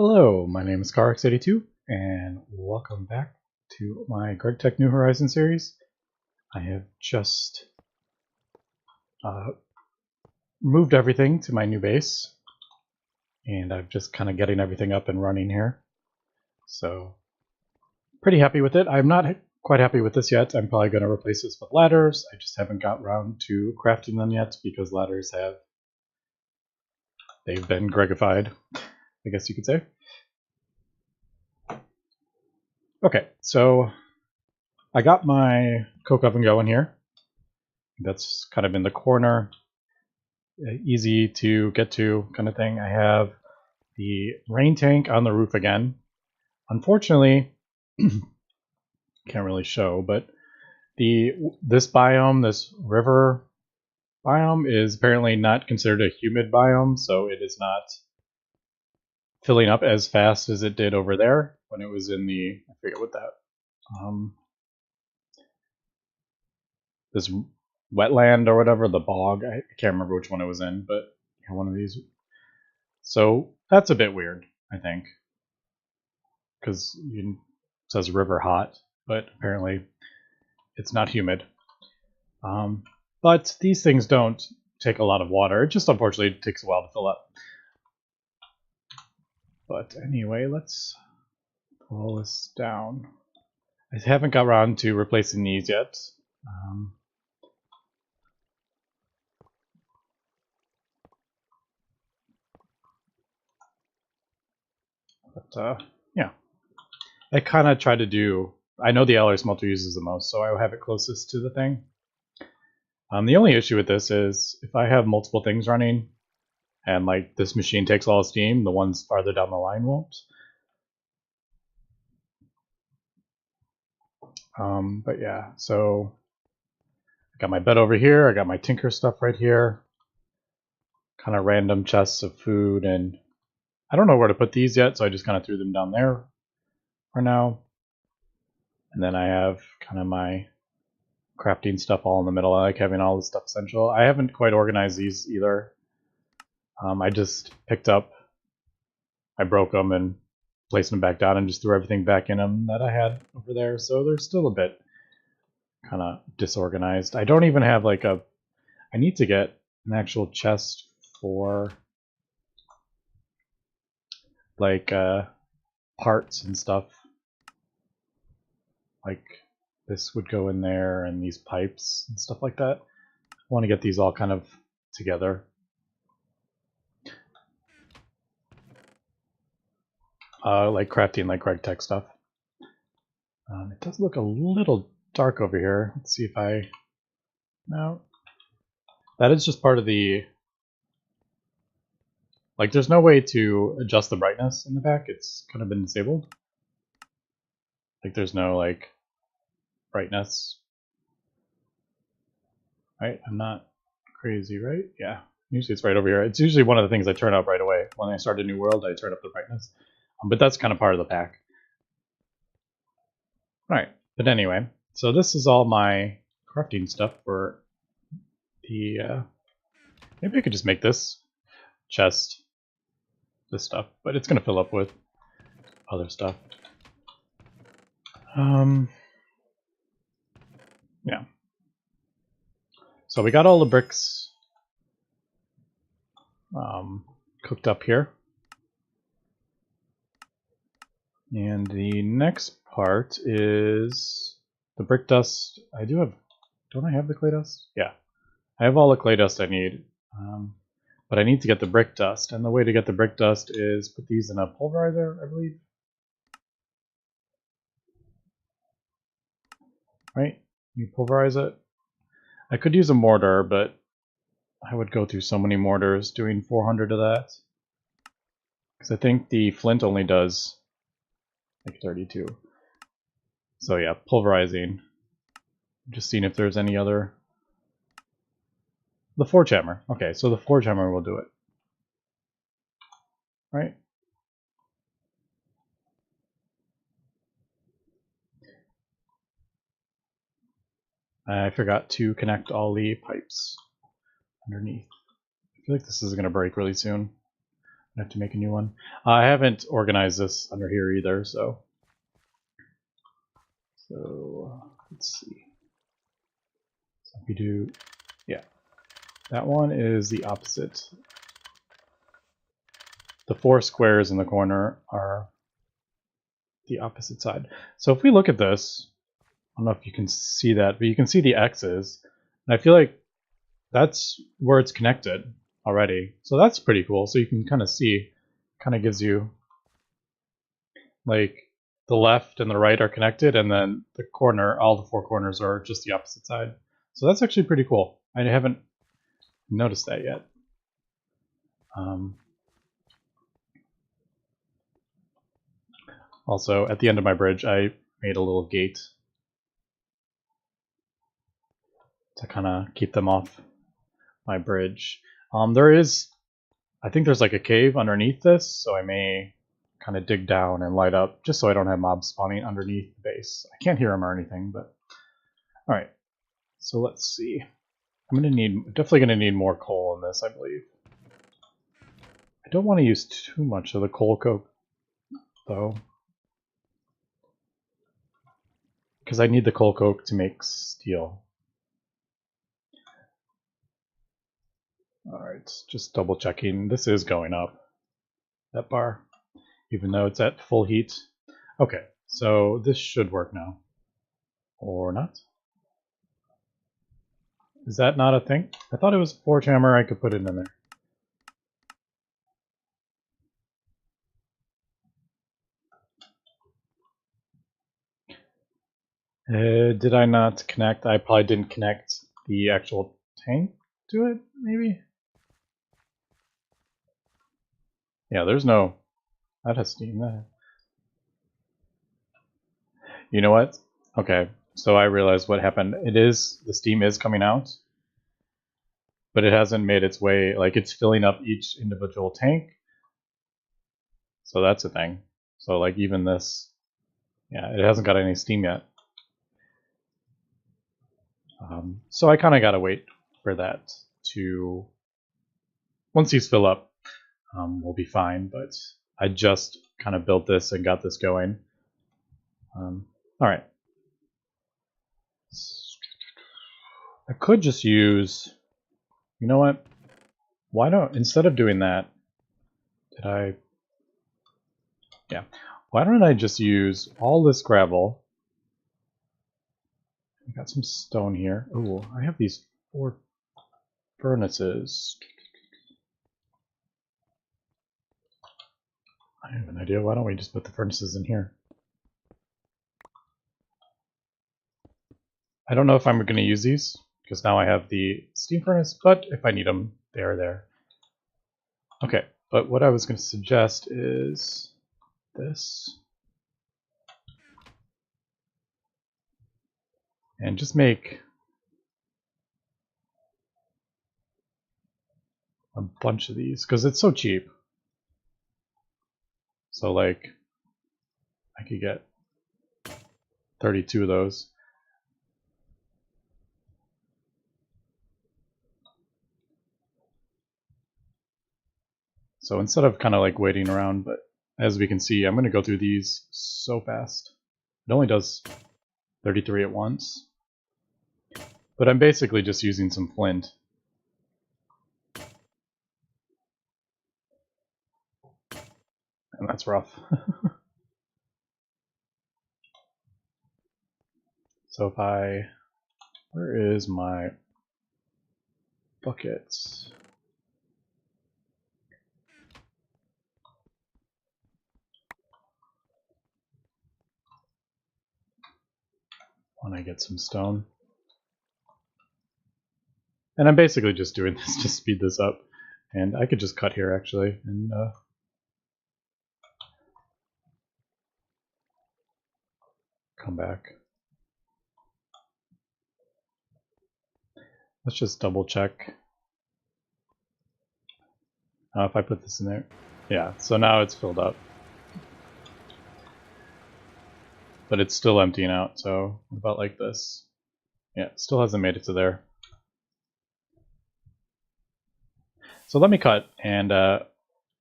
Hello, my name is CarX82, and welcome back to my Gregtech New Horizons series. I have just moved everything to my new base, and I'm just kind of getting everything up and running here. So, pretty happy with it. I'm not quite happy with this yet. I'm probably going to replace this with ladders. I just haven't got around to crafting them yet because ladders they've been Gregified, I guess you could say. Okay, so I got my coke oven going here. That's kind of in the corner, easy to get to kind of thing. I have the rain tank on the roof again. Unfortunately, can't really show, but this biome, this river biome, is apparently not considered a humid biome, so it is not filling up as fast as it did over there when it was in the, I forget what that, this wetland or whatever, the bog. I can't remember which one it was in, but yeah, one of these. So that's a bit weird, I think, because it says river hot, but apparently it's not humid. But these things don't take a lot of water. It just unfortunately takes a while to fill up. But anyway, let's pull this down. I haven't got around to replacing these yet. Yeah, I kind of try to do. I know the alloy smelter uses the most, so I will have it closest to the thing. The only issue with this is if I have multiple things running, and like this machine takes all the steam, the ones farther down the line won't. But yeah, so I got my bed over here. I got my tinker stuff right here. Kind of random chests of food, and I don't know where to put these yet, so I just kind of threw them down there for now. And then I have kind of my crafting stuff all in the middle. I like having all this stuff essential. I haven't quite organized these either. I just picked up, I broke them and placed them back down and just threw everything back in them that I had over there. So they're still a bit kind of disorganized. I don't even have like a, I need to get an actual chest for like parts and stuff. Like this would go in there and these pipes and stuff like that. I want to get these all kind of together. Like crafting like Gregtech stuff. It does look a little dark over here. Let's see if I... No. That is just part of the... Like there's no way to adjust the brightness in the back. It's kind of been disabled. Like there's no like brightness. Right? I'm not crazy, right? Yeah. Usually it's right over here. It's usually one of the things I turn up right away. When I start a new world, I turn up the brightness. But that's kind of part of the pack. Alright, but anyway, so this is all my crafting stuff for the, maybe I could just make this chest, this stuff, but it's going to fill up with other stuff. Yeah. So we got all the bricks cooked up here. And the next part is the brick dust. I do have, don't I have the clay dust? Yeah, I have all the clay dust I need, but I need to get the brick dust. And the way to get the brick dust is put these in a pulverizer, I believe. Right? You pulverize it. I could use a mortar, but I would go through so many mortars doing 400 of that. Because I think the flint only does like 32. So yeah, pulverizing. Just seeing if there's any other... The forge hammer. Okay, so the forge hammer will do it. Right? I forgot to connect all the pipes underneath. I feel like this is going to break really soon. I'm I have to make a new one. I haven't organized this under here either, so let's see. So if we do, yeah, that one is the opposite. The 4 squares in the corner are the opposite side. So if we look at this, I don't know if you can see that, but you can see the X's, and I feel like that's where it's connected already. So that's pretty cool. So you can kind of see, kind of gives you like the left and the right are connected, and then the corner, all the 4 corners are just the opposite side. So that's actually pretty cool. I haven't noticed that yet. Also, at the end of my bridge, I made a little gate to kind of keep them off my bridge. There is, I think there's like a cave underneath this, so I may kind of dig down and light up just so I don't have mobs spawning underneath the base. I can't hear them or anything, but all right. So let's see. I'm definitely gonna need more coal in this, I believe. I don't want to use too much of the coal coke though, because I need the coal coke to make steel. All right, just double checking. This is going up, that bar, even though it's at full heat. Okay, so this should work now. Or not? Is that not a thing? I thought it was a forge hammer, I could put it in there. Did I not connect? I probably didn't connect the actual tank to it, maybe? Yeah, there's no... That has steam there. You know what? Okay, so I realized what happened. The steam is coming out, but it hasn't made its way, like it's filling up each individual tank. So that's a thing. So like even this, yeah, it hasn't got any steam yet. So I kind of gotta wait for that to, once these fill up, we'll be fine, but I just kind of built this and got this going. All right. I could just use, you know what? Why don't, instead of doing that, why don't I just use all this gravel? I got some stone here. Oh, I have these 4 furnaces. I have an idea. Why don't we just put the furnaces in here? I don't know if I'm going to use these, because now I have the steam furnace, but if I need them, they are there. Okay, but what I was going to suggest is this. And just make a bunch of these, because it's so cheap. So like, I could get 32 of those. So instead of kind of like waiting around, but as we can see, I'm going to go through these so fast. It only does 33 at once. But I'm basically just using some flint. And that's rough. So if where is my buckets? When I get some stone. And I'm basically just doing this to speed this up. And I could just cut here actually, and come back. Let's just double check. If I put this in there. Yeah, so now it's filled up. But it's still emptying out, so about like this. Yeah, it still hasn't made it to there. So let me cut, and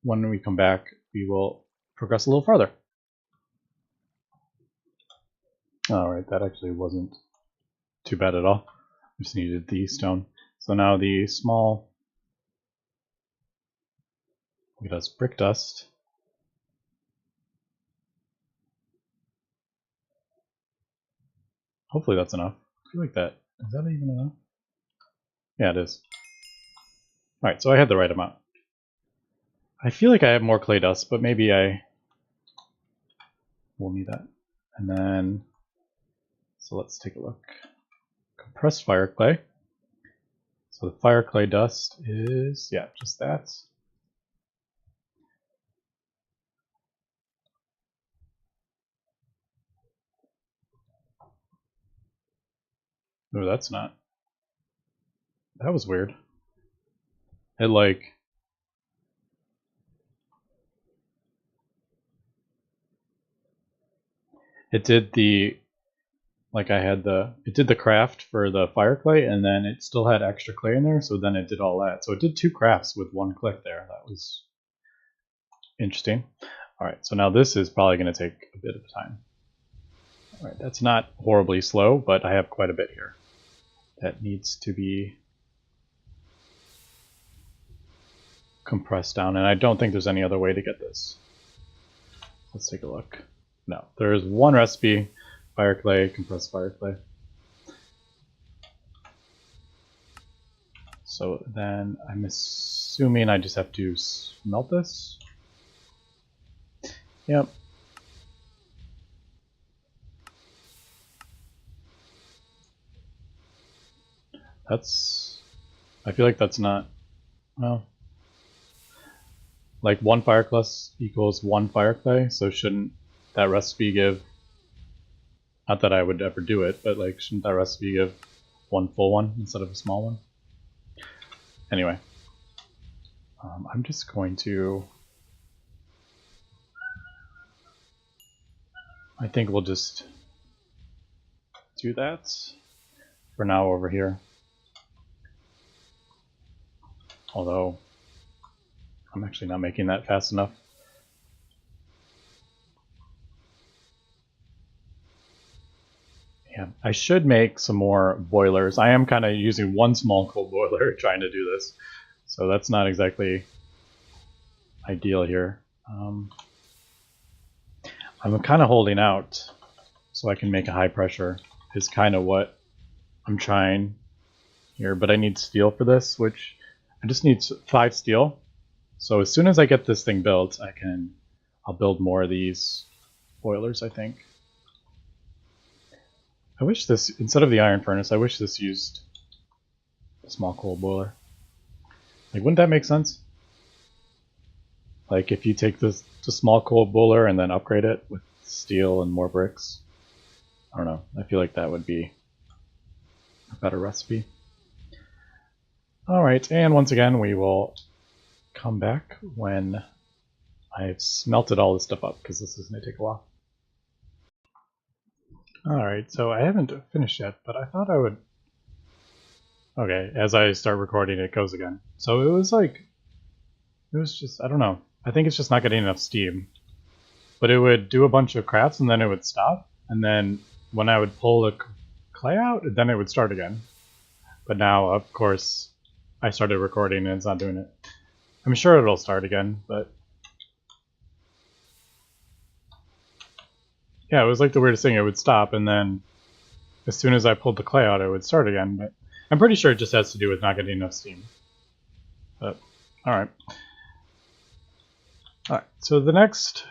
when we come back, we will progress a little farther. Alright, that actually wasn't too bad at all. We just needed the stone. So now the small, look at us, brick dust. Hopefully that's enough. I feel like that, is that even enough? Yeah, it is. Alright, so I had the right amount. I feel like I have more clay dust, but maybe I will need that. And then, so let's take a look. Compressed fire clay. So the fire clay dust is, yeah, just that. No, that's not. That was weird. It like, it did the, like I had the, it did the craft for the fire clay and then it still had extra clay in there, so then it did all that. So it did 2 crafts with 1 click there. That was interesting. Alright, so now this is probably going to take a bit of time. Alright, that's not horribly slow, but I have quite a bit here that needs to be compressed down, and I don't think there's any other way to get this. Let's take a look. No, there is one recipe, fire clay, compressed fire clay. So then I'm assuming I just have to smelt this. Yep. That's, I feel like that's not, well, like 1 fire clay equals 1 fire clay, so shouldn't that recipe give, not that I would ever do it, but like shouldn't that recipe give 1 full one instead of a small one? Anyway, I'm just going to, I think we'll just do that for now over here. Although, I'm actually not making that fast enough. Yeah, I should make some more boilers. I am kind of using 1 small coal boiler trying to do this, so that's not exactly ideal here. I'm kind of holding out so I can make a high pressure is kind of what I'm trying here, but I need steel for this, which I just need 5 steel. So as soon as I get this thing built, I'll build more of these boilers, I think. I wish this, instead of the iron furnace, I wish this used a small coal boiler. Like, wouldn't that make sense? Like, if you take the small coal boiler and then upgrade it with steel and more bricks. I don't know. I feel like that would be a better recipe. Alright, and once again, we will come back when I've smelted all this stuff up, because this is going to take a while. Alright, so I haven't finished yet, but I thought I would... Okay, as I start recording, it goes again. So it was like... It was just... I don't know. I think it's just not getting enough steam. But it would do a bunch of crafts, and then it would stop. And then when I would pull the clay out, then it would start again. But now, of course, I started recording and it's not doing it. I'm sure it'll start again, but... Yeah, it was like the weirdest thing. It would stop, and then as soon as I pulled the clay out, it would start again. But I'm pretty sure it just has to do with not getting enough steam. But, alright. Alright, so the next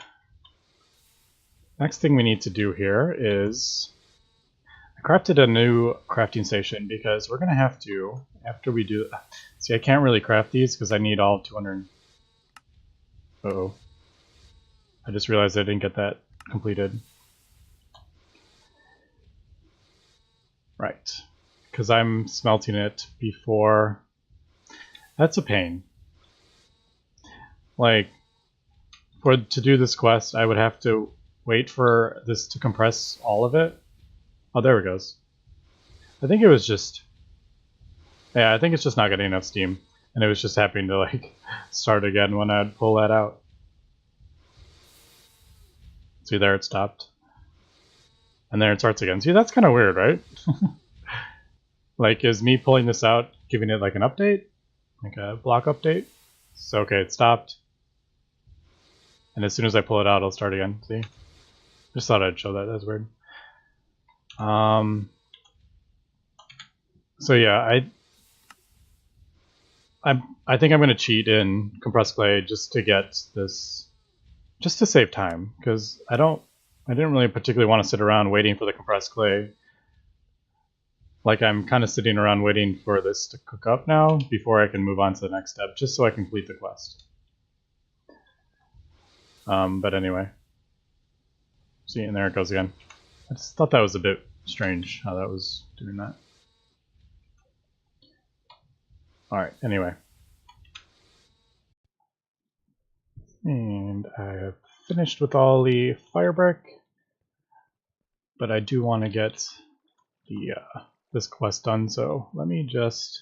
thing we need to do here is... I crafted a new crafting station because we're going to have to, after we do... See, I can't really craft these because I need all 200... Uh-oh. I just realized I didn't get that completed. Right. Because I'm smelting it before... That's a pain. Like, to do this quest, I would have to wait for this to compress all of it. Oh, there it goes. I think it was just... Yeah, I think it's just not getting enough steam. And it was just happening to like start again when I'd pull that out. See, there it stopped. And there it starts again. See, that's kind of weird, right? Like, is me pulling this out giving it like an update? Like a block update? So, okay, it stopped. And as soon as I pull it out, it'll start again. See? Just thought I'd show that. That's weird. So yeah, I think I'm gonna cheat in compressed clay just to get this, just to save time, because I didn't really particularly want to sit around waiting for the compressed clay. Like, I'm kind of sitting around waiting for this to cook up now before I can move on to the next step, just so I can complete the quest. But anyway, see, and there it goes again. I just thought that was a bit strange how that was doing that. Alright, anyway. And I have finished with all the fire brick, but I do want to get the this quest done, so let me just...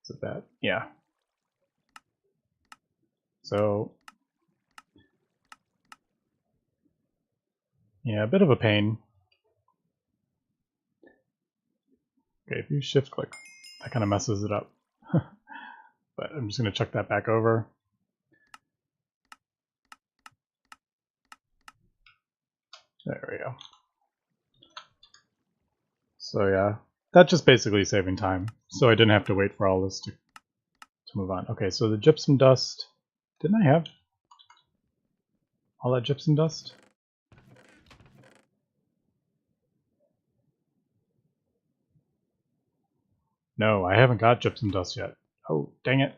Is it that? Yeah. So... yeah, a bit of a pain. Okay, if you shift click, that kind of messes it up. But I'm just going to chuck that back over. There we go. So yeah, that's just basically saving time. So I didn't have to wait for all this to move on. Okay, so the gypsum dust. Didn't I have all that gypsum dust? No, I haven't got gypsum dust yet. Oh, dang it.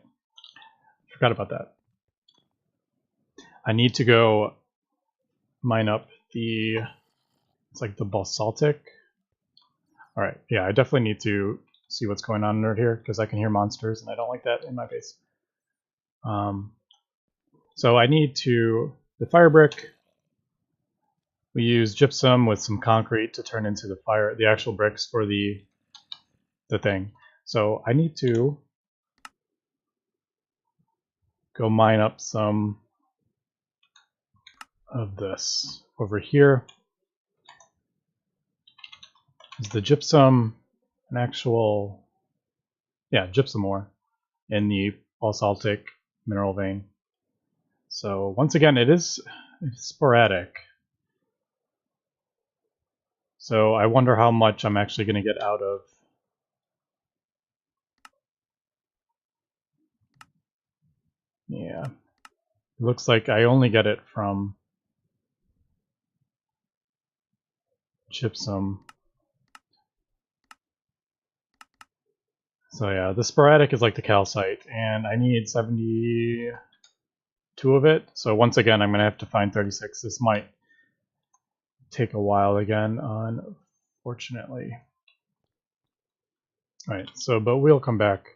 Forgot about that. I need to go mine up the, it's like the basaltic. Alright, yeah, I definitely need to see what's going on under here, because I can hear monsters, and I don't like that in my base. So I need to, the fire brick, we use gypsum with some concrete to turn into the fire, the actual bricks for the thing. So I need to go mine up some of this. Over here is the gypsum, an actual, yeah, gypsum ore in the basaltic mineral vein. So once again, it's sporadic. So I wonder how much I'm actually going to get out of. Yeah, it looks like I only get it from gypsum. So yeah, the sporadic is like the calcite, and I need 72 of it. So once again, I'm going to have to find 36. This might take a while again, unfortunately. Alright, so, but we'll come back.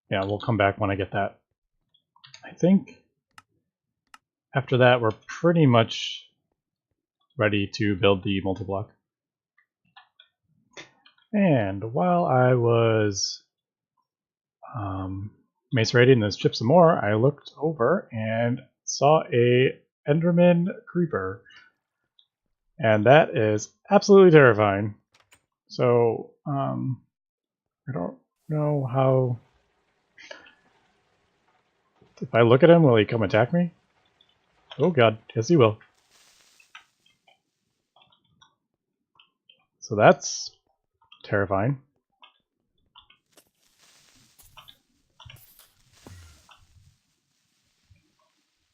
Yeah, we'll come back when I get that. I think after that, we're pretty much ready to build the multi-block. And while I was macerating this gypsum ore, I looked over and saw a Enderman creeper. And that is absolutely terrifying. So, I don't know how... If I look at him, will he come attack me? Oh god, yes he will. So that's terrifying.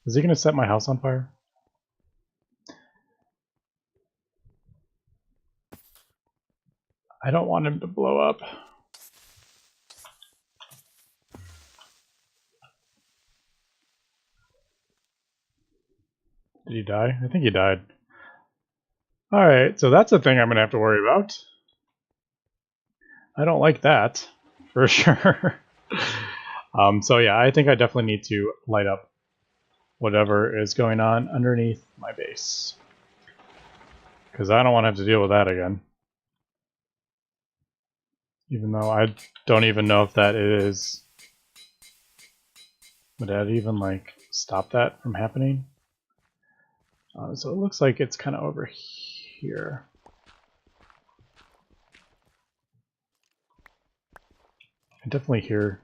Is he going to set my house on fire? I don't want him to blow up. Did he die? I think he died. Alright, so that's a thing I'm going to have to worry about. I don't like that, for sure. So yeah, I think I definitely need to light up whatever is going on underneath my base. Because I don't want to have to deal with that again. Even though I don't even know if that is... Would that even, like, stop that from happening? So it looks like it's kind of over here. I definitely hear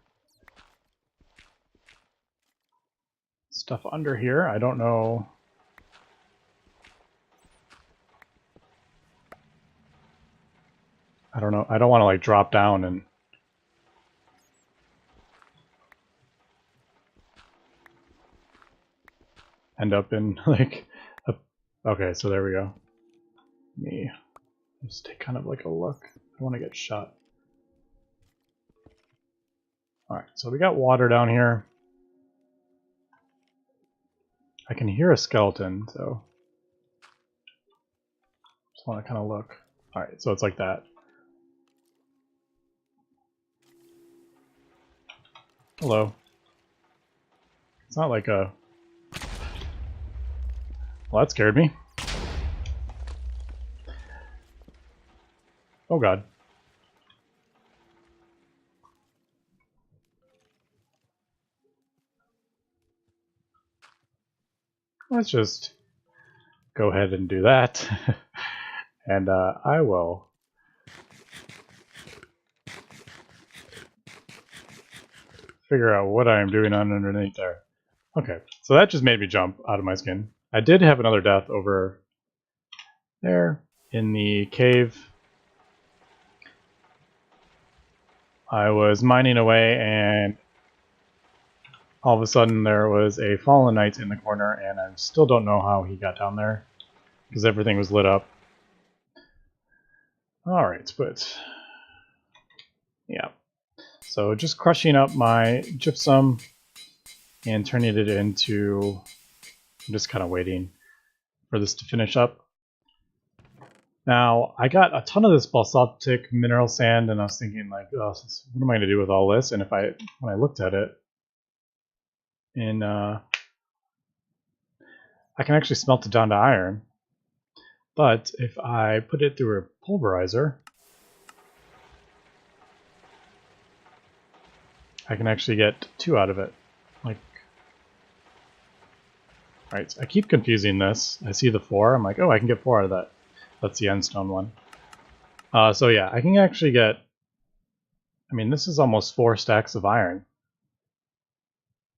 stuff under here. I don't know. I don't know. I don't want to like drop down and end up in like a... Okay, so there we go. Let me just take kind of like a look. I want to get shot. Alright, so we got water down here. I can hear a skeleton, so just want to kind of look. Alright, so it's like that. Hello. It's not like a... Well, that scared me. Oh god. Let's just go ahead and do that. And I will figure out what I am doing underneath there. Okay, so that just made me jump out of my skin. I did have another death over there in the cave. I was mining away and all of a sudden there was a fallen knight in the corner, and I still don't know how he got down there because everything was lit up. Alright, but yeah. So just crushing up my gypsum and turning it into... I'm just kind of waiting for this to finish up. Now, I got a ton of this basaltic mineral sand, and I was thinking, like, oh, what am I going to do with all this? And when I looked at it, I can actually smelt it down to iron. But if I put it through a pulverizer, I can actually get 2 out of it. Like, right, I keep confusing this. I see the 4. I'm like, oh, I can get 4 out of that. That's the endstone one. So yeah, I can actually get... I mean, this is almost 4 stacks of iron.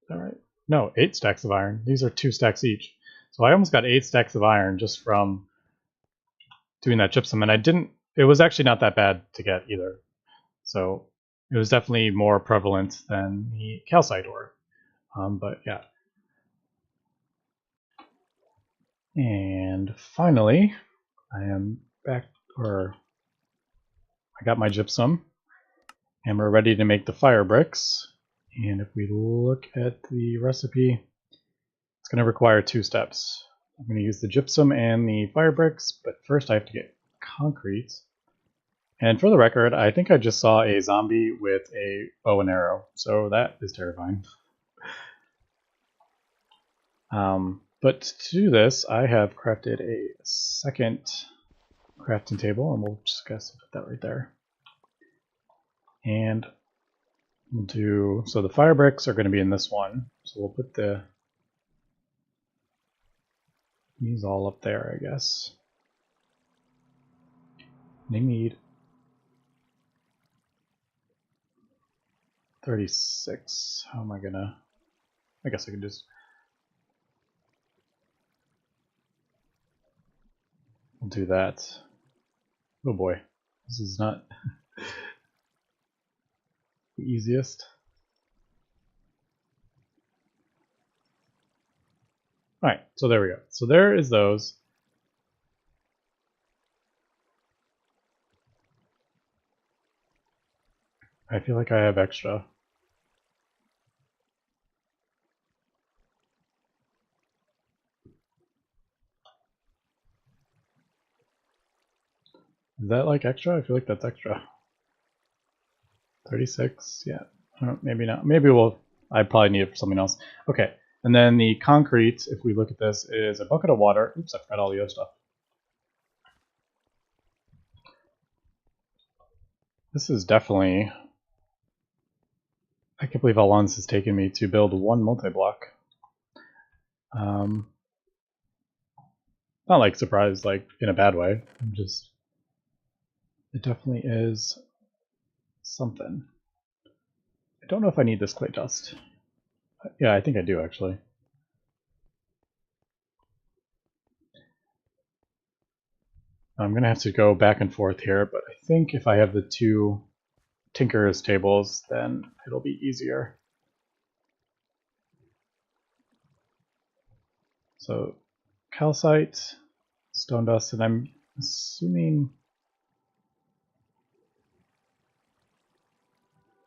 Is that right? No, 8 stacks of iron. These are 2 stacks each. So I almost got 8 stacks of iron just from doing that gypsum, and I didn't... It was actually not that bad to get either. So it was definitely more prevalent than the calcite ore. But yeah. And finally, I am back, or I got my gypsum, and we're ready to make the fire bricks. And if we look at the recipe, it's going to require 2 steps. I'm going to use the gypsum and the fire bricks, but first I have to get concrete. And for the record, I think I just saw a zombie with a bow and arrow, so that is terrifying. But to do this, I have crafted a second crafting table, and we'll just put that right there. And we'll do, so the fire bricks are going to be in this one, so we'll put these all up there, I guess. They need 36. How am I gonna... I guess I can just... We'll do that. Oh boy, this is not the easiest. Alright, so there we go. So there is those. I feel like I have extra. Is that like extra? I feel like that's extra. 36, yeah. Maybe not. Maybe I probably need it for something else. Okay, and then the concrete, if we look at this, is a bucket of water. Oops, I forgot all the other stuff. This is definitely... I can't believe how long this has taken me to build one multi-block. Not like surprised, like in a bad way. I'm just... It definitely is something. I don't know if I need this clay dust. Yeah, I think I do actually. I'm gonna have to go back and forth here, but I think if I have the two Tinker's tables, then it'll be easier. So calcite, stone dust, and I'm assuming,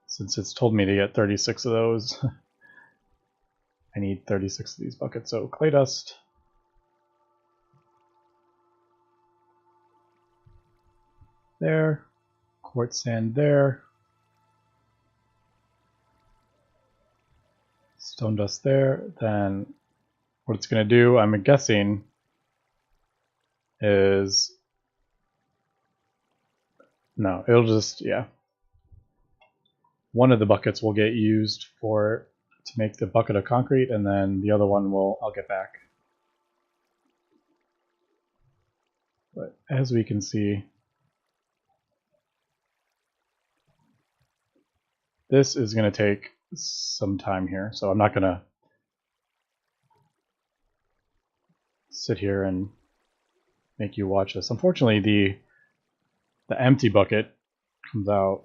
since it's told me to get 36 of those, I need 36 of these buckets. So clay dust, there, quartz sand there, stone dust there. Then what it's going to do, I'm guessing, is no, it'll just, yeah. One of the buckets will get used for to make the bucket of concrete, and then the other one I'll get back. But as we can see, this is going to take some time here, so I'm not going to sit here and make you watch this. Unfortunately, the empty bucket comes out.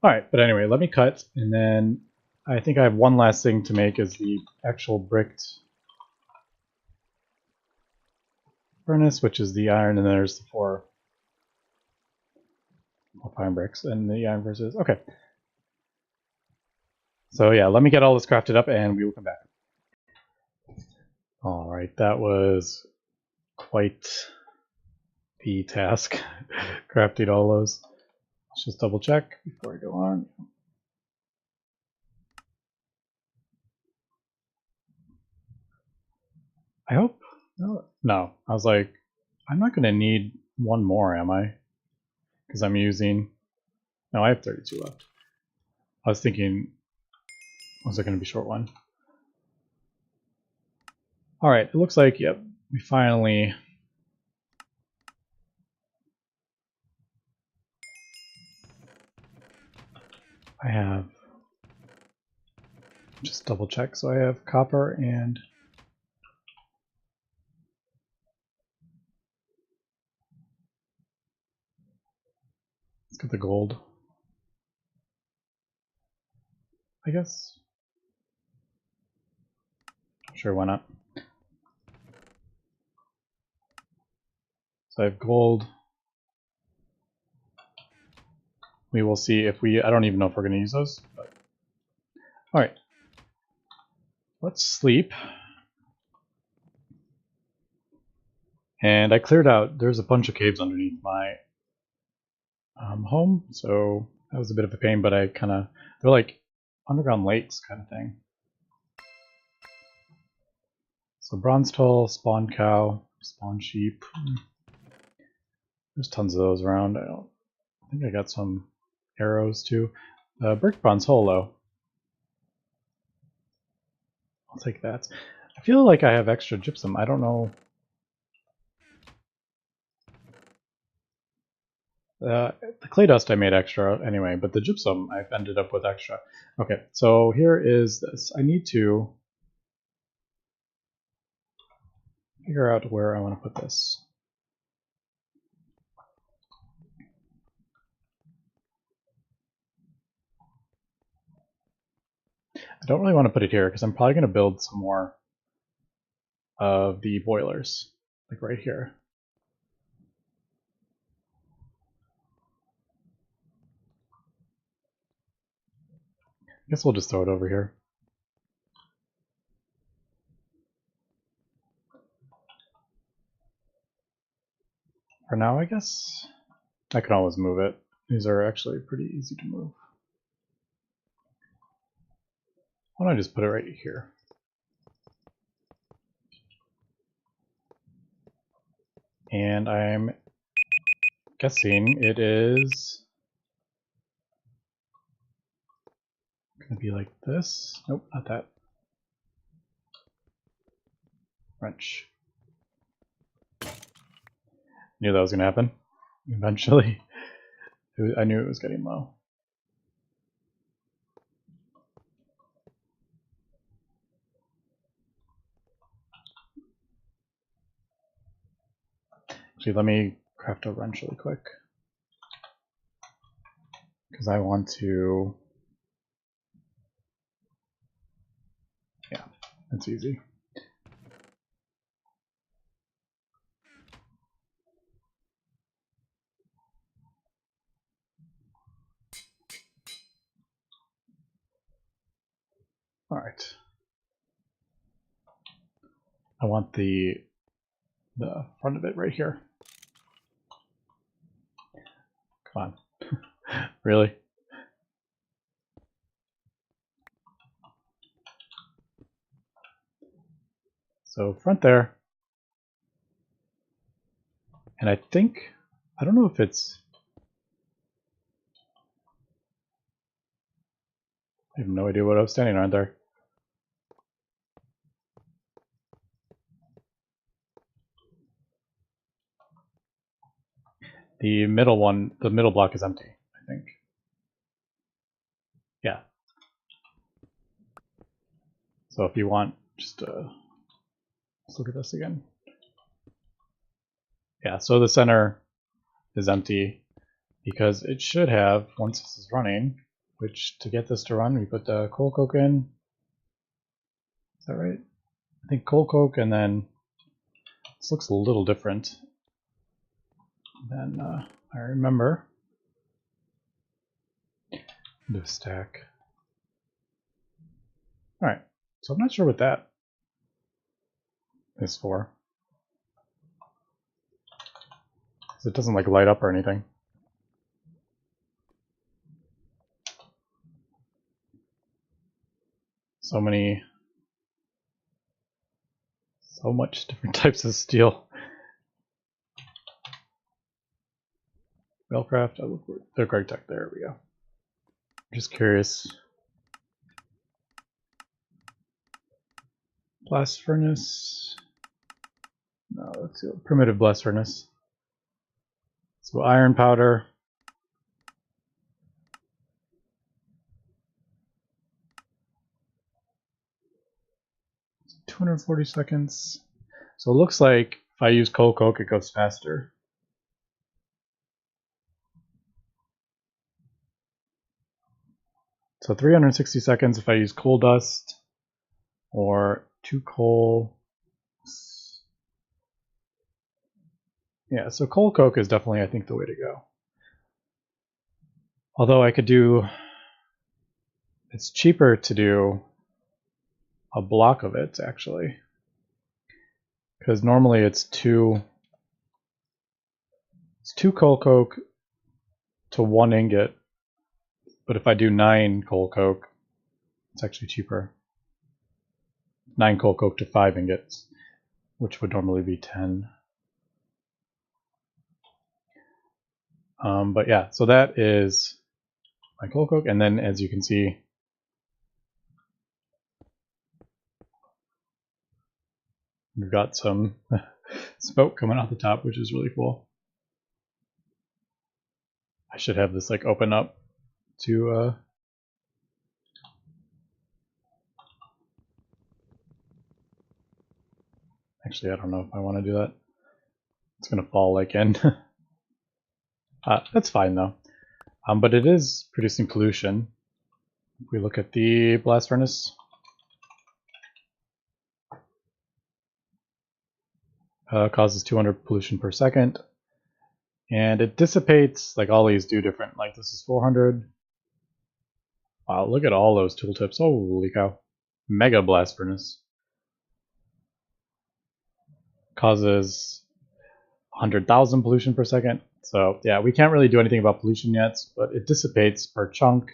Alright, but anyway, let me cut, and then I think I have one last thing to make is the actual bricked furnace, which is the iron, and then there's the four pine bricks, and the iron versus... Okay. So yeah, let me get all this crafted up, and we will come back. Alright, that was quite the task, crafting all those. Let's just double check before I go on. I hope. No, I was like, I'm not going to need one more, am I? Because I'm using... No, I have 32 left. I was thinking, was it going to be a short one? Alright, it looks like, yep, we finally... I have... Just double check, so I have copper and... Let's get the gold. I guess. Sure, why not? So I have gold. We will see if we... I don't even know if we're going to use those. But... Alright. Let's sleep. And I cleared out... There's a bunch of caves underneath my home, so that was a bit of a pain, but I kind of... They're like underground lakes kind of thing. So bronze toll, spawn cow, spawn sheep. There's tons of those around. I think I got some arrows too. Brick bronze hole though. I'll take that. I feel like I have extra gypsum. I don't know. The clay dust I made extra anyway, but the gypsum I've ended up with extra. Okay, so here is this. I need to figure out where I want to put this. I don't really want to put it here because I'm probably going to build some more of the boilers, like right here. I guess we'll just throw it over here. For now, I guess. I can always move it. These are actually pretty easy to move. Why don't I just put it right here? And I'm guessing it is Gonna be like this. Nope, not that. Wrench. Knew that was gonna happen. Eventually. I knew it was getting low. Actually, let me craft a wrench really quick. Because I want to... Yeah, that's easy. All right. I want the front of it right here. Come on. Really? So front there. And I think, I don't know if it's, I have no idea what I was standing on there. The middle one, the middle block is empty, I think. Yeah. So if you want, just let's look at this again. Yeah, so the center is empty because it should have, once this is running, which to get this to run, we put the coal coke in. Is that right? I think coal coke, and then this looks a little different than I remember. Do a stack. All right, so I'm not sure what that is for. It doesn't like light up or anything. So much different types of steel. Railcraft, oh, look, the Gregtech, there we go. I'm just curious. Blast furnace. No, let's do a primitive blast furnace. So iron powder. It's 240 seconds. So it looks like if I use coal coke, it goes faster. So 360 seconds if I use coal dust or 2 coal. Yeah, so coal coke is definitely, I think, the way to go. Although I could do, it's cheaper to do a block of it, actually. Because normally it's two coal coke to 1 ingot. But if I do 9 coal coke, it's actually cheaper. 9 coal coke to 5 ingots, which would normally be 10. But yeah, so that is my coal coke, and then as you can see, we've got some smoke coming out the top, which is really cool. I should have this like open up to actually, I don't know if I want to do that. It's gonna fall like in. That's fine though. But it is producing pollution. If we look at the blast furnace, causes 200 pollution per second, and it dissipates, like all these do different, like this is 400. Wow, look at all those tooltips. Holy cow. Mega blast furnace causes 100,000 pollution per second. So yeah, we can't really do anything about pollution yet, but it dissipates per chunk.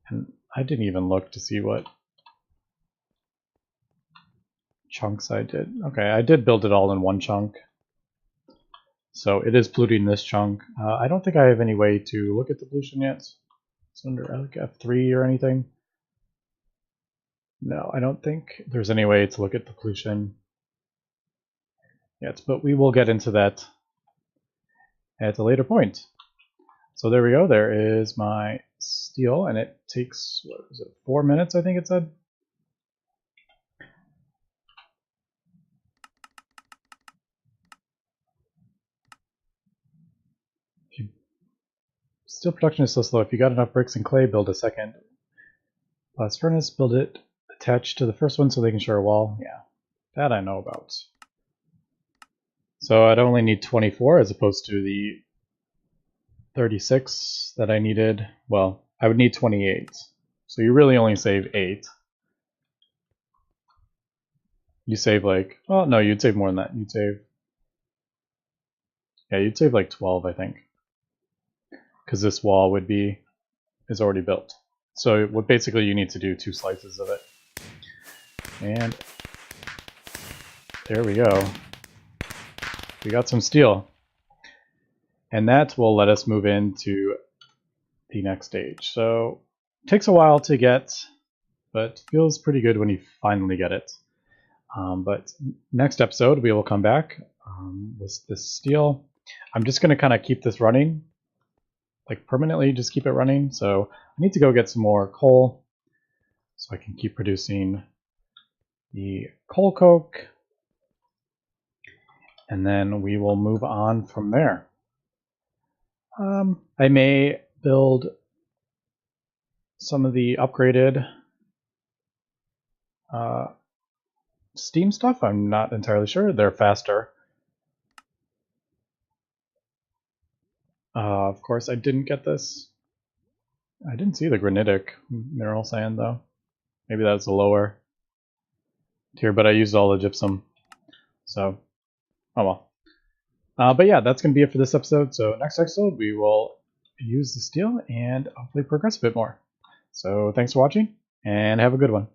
And I didn't even look to see what chunks I did. Okay, I did build it all in one chunk. So it is polluting this chunk. I don't think I have any way to look at the pollution yet. It's under like F3 or anything. No, I don't think there's any way to look at the pollution yet, but we will get into that at a later point. So there we go. There is my steel, and it takes, what was it, 4 minutes, I think it said? Steel production is so slow. If you got enough bricks and clay, build a second blast furnace, build it attached to the first one so they can share a wall. Yeah, that I know about. So I'd only need 24 as opposed to the 36 that I needed. Well, I would need 28. So you really only save 8. You save like, well, no, you'd save more than that. You'd save, yeah, you'd save like 12, I think. Because this wall is already built. So what basically you need to do 2 slices of it. And there we go. We got some steel. And that will let us move into the next stage. So it takes a while to get, but feels pretty good when you finally get it. But next episode we will come back with this steel. I'm just going to kind of keep this running, like permanently just keep it running. So I need to go get some more coal so I can keep producing the coal coke. And then we will move on from there. I may build some of the upgraded steam stuff. I'm not entirely sure. They're faster. Of course, I didn't get this. I didn't see the granitic mineral sand, though. Maybe that's a lower tier, but I used all the gypsum. So, oh well. But yeah, that's going to be it for this episode. So next episode, we will use the steel and hopefully progress a bit more. So thanks for watching, and have a good one.